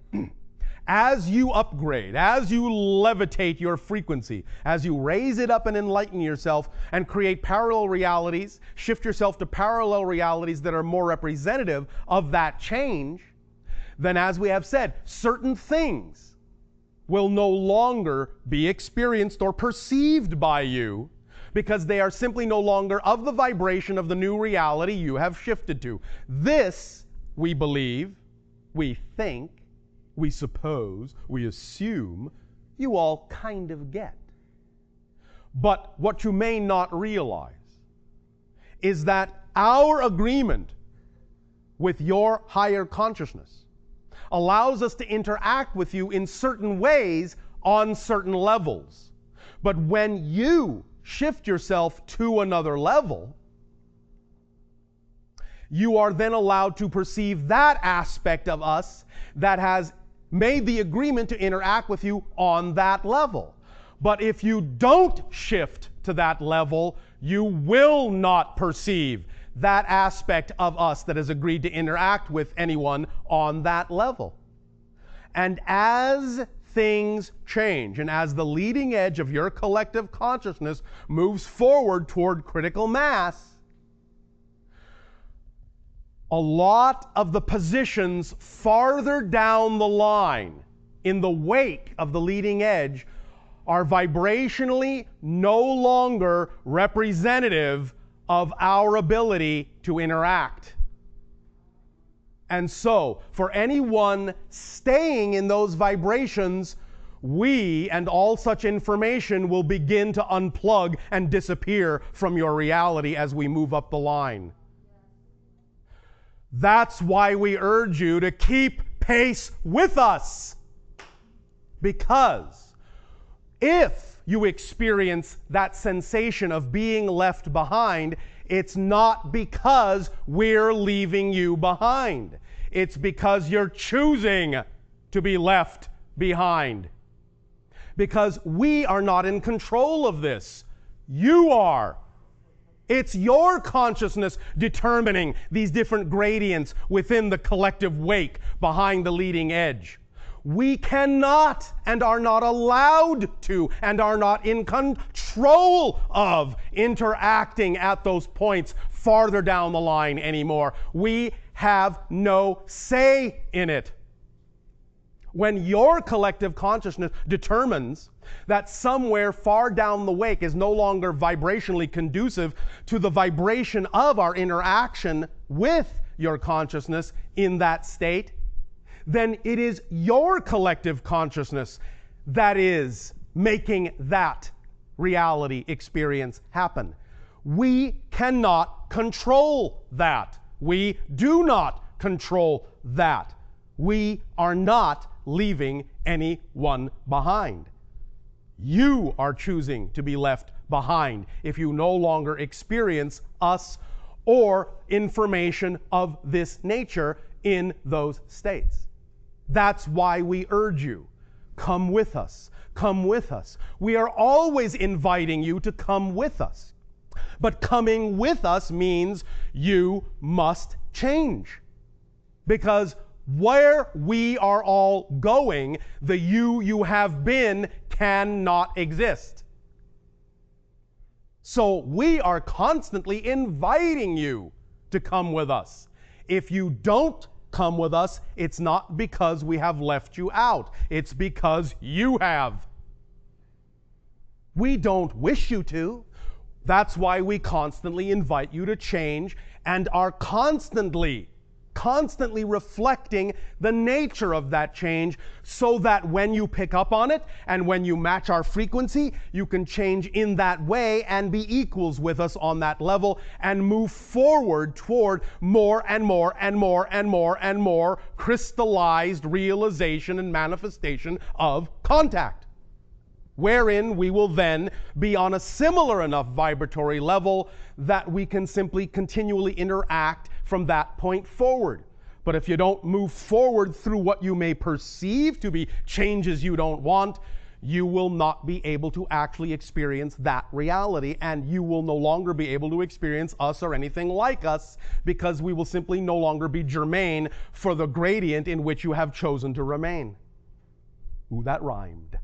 As you upgrade, as you levitate your frequency, as you raise it up and enlighten yourself and create parallel realities, shift yourself to parallel realities that are more representative of that change, then as we have said, certain things will no longer be experienced or perceived by you, because they are simply no longer of the vibration of the new reality you have shifted to. This, we believe, we think, we suppose, we assume, you all kind of get. But what you may not realize is that our agreement with your higher consciousness allows us to interact with you in certain ways on certain levels. But when you shift yourself to another level, you are then allowed to perceive that aspect of us that has made the agreement to interact with you on that level. But if you don't shift to that level, you will not perceive that aspect of us that has agreed to interact with anyone on that level. And as things change, and as the leading edge of your collective consciousness moves forward toward critical mass, a lot of the positions farther down the line in the wake of the leading edge are vibrationally no longer representative of our ability to interact. And so, for anyone staying in those vibrations, we and all such information will begin to unplug and disappear from your reality as we move up the line. That's why we urge you to keep pace with us. Because if you experience that sensation of being left behind, it's not because we're leaving you behind. It's because you're choosing to be left behind. Because we are not in control of this. You are. It's your consciousness determining these different gradients within the collective wake behind the leading edge. We cannot and are not allowed to and are not in control of interacting at those points farther down the line anymore. We have no say in it. When your collective consciousness determines that somewhere far down the wake is no longer vibrationally conducive to the vibration of our interaction with your consciousness in that state, then it is your collective consciousness that is making that reality experience happen. We cannot control that. We do not control that. We are not leaving anyone behind. You are choosing to be left behind if you no longer experience us or information of this nature in those states. That's why we urge you, come with us, come with us. We are always inviting you to come with us. But coming with us means you must change. Because where we are all going, the you have been cannot exist. So we are constantly inviting you to come with us. If you don't come with us, it's not because we have left you out. It's because you have. We don't wish you to. That's why we constantly invite you to change and are constantly reflecting the nature of that change so that when you pick up on it and when you match our frequency, you can change in that way and be equals with us on that level and move forward toward more and more and more and more and more crystallized realization and manifestation of contact, wherein we will then be on a similar enough vibratory level that we can simply continually interact from that point forward. But if you don't move forward through what you may perceive to be changes you don't want, you will not be able to actually experience that reality, and you will no longer be able to experience us or anything like us, because we will simply no longer be germane for the gradient in which you have chosen to remain. Ooh, that rhymed.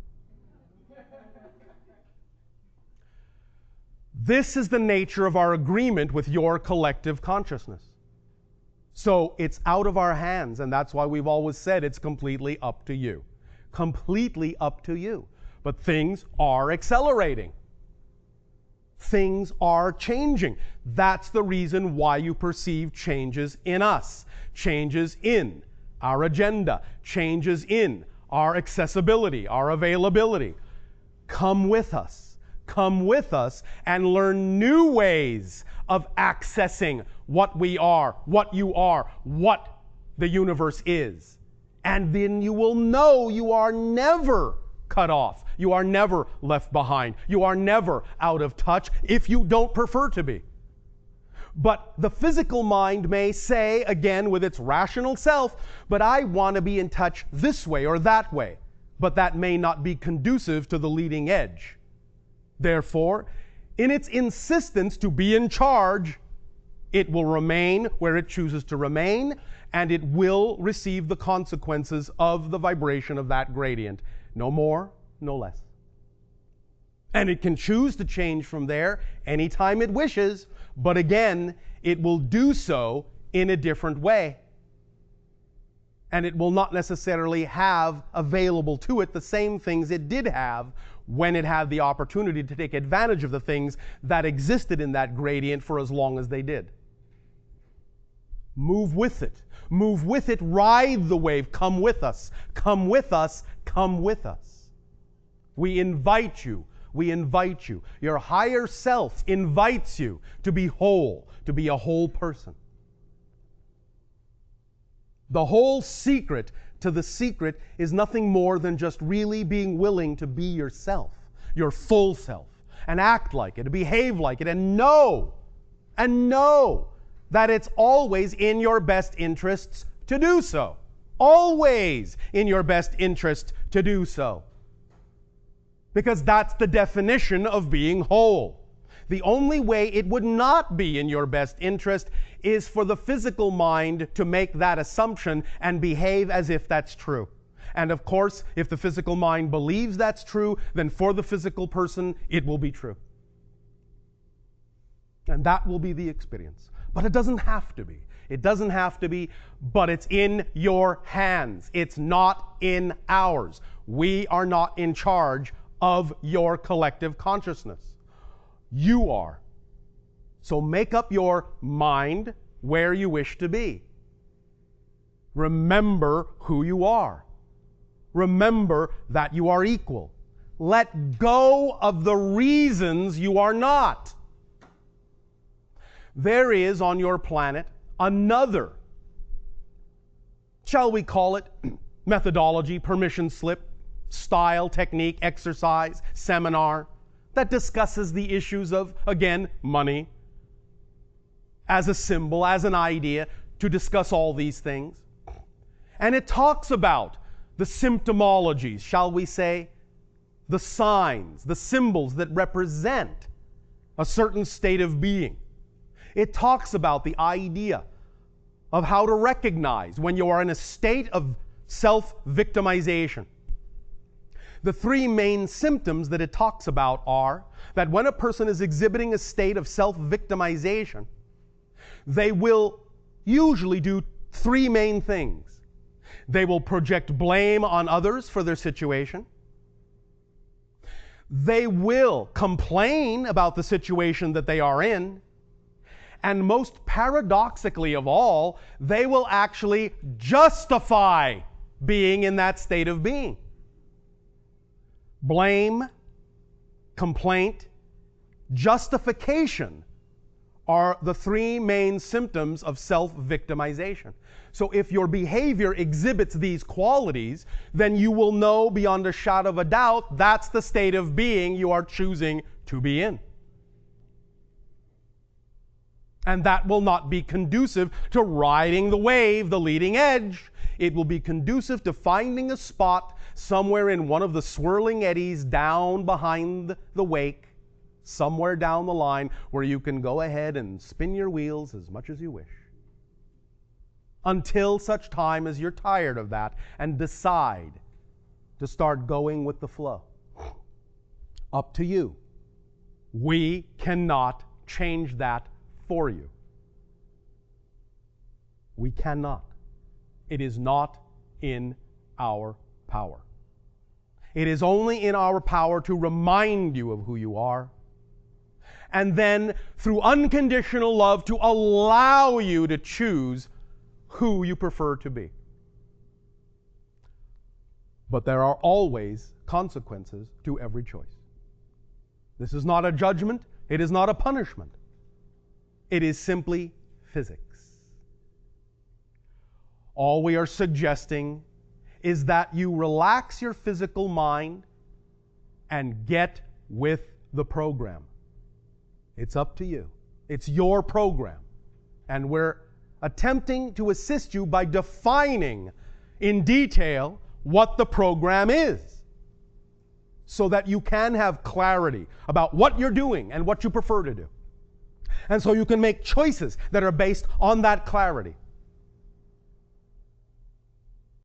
This is the nature of our agreement with your collective consciousness. So it's out of our hands, and that's why we've always said it's completely up to you. Completely up to you. But things are accelerating. Things are changing. That's the reason why you perceive changes in us. Changes in our agenda. Changes in our accessibility, our availability. Come with us. Come with us and learn new ways of accessing what we are, what you are, what the universe is. And then you will know you are never cut off. You are never left behind. You are never out of touch if you don't prefer to be. But the physical mind may say, again with its rational self, but I want to be in touch this way or that way. But that may not be conducive to the leading edge. Therefore, in its insistence to be in charge, it will remain where it chooses to remain, and it will receive the consequences of the vibration of that gradient. No more, no less. And it can choose to change from there anytime it wishes, but again, it will do so in a different way. And it will not necessarily have available to it the same things it did have when it had the opportunity to take advantage of the things that existed in that gradient for as long as they did. Move with it. Move with it. Ride the wave. Come with us. Come with us. Come with us. We invite you. We invite you. Your higher self invites you to be whole, to be a whole person. The whole secret to the secret is nothing more than just really being willing to be yourself, your full self, and act like it, and behave like it, and know that it's always in your best interests to do so. Always in your best interest to do so. Because that's the definition of being whole. The only way it would not be in your best interest is for the physical mind to make that assumption and behave as if that's true. And of course, if the physical mind believes that's true, then for the physical person, it will be true. And that will be the experience. But it doesn't have to be. It doesn't have to be, but it's in your hands. It's not in ours. We are not in charge of your collective consciousness. You are. So make up your mind where you wish to be. Remember who you are. Remember that you are equal. Let go of the reasons you are not. There is on your planet another, shall we call it, methodology, permission slip, style, technique, exercise, seminar, that discusses the issues of, again, money as a symbol, as an idea, to discuss all these things. And it talks about the symptomologies, shall we say, the signs, the symbols that represent a certain state of being. It talks about the idea of how to recognize when you are in a state of self-victimization. The three main symptoms that it talks about are that when a person is exhibiting a state of self-victimization, they will usually do three main things. They will project blame on others for their situation. They will complain about the situation that they are in. And most paradoxically of all, they will actually justify being in that state of being. Blame, complaint, justification are the three main symptoms of self-victimization. So if your behavior exhibits these qualities, then you will know beyond a shadow of a doubt that's the state of being you are choosing to be in. And that will not be conducive to riding the wave, the leading edge. It will be conducive to finding a spot somewhere in one of the swirling eddies down behind the wake, somewhere down the line where you can go ahead and spin your wheels as much as you wish. Until such time as you're tired of that and decide to start going with the flow. Up to you. We cannot change that for you. We cannot. It is not in our power. It is only in our power to remind you of who you are, and then through unconditional love to allow you to choose who you prefer to be. But there are always consequences to every choice. This is not a judgment. It is not a punishment. It is simply physics. All we are suggesting is that you relax your physical mind and get with the program. It's up to you. It's your program. And we're attempting to assist you by defining in detail what the program is, so that you can have clarity about what you're doing and what you prefer to do. And so you can make choices that are based on that clarity.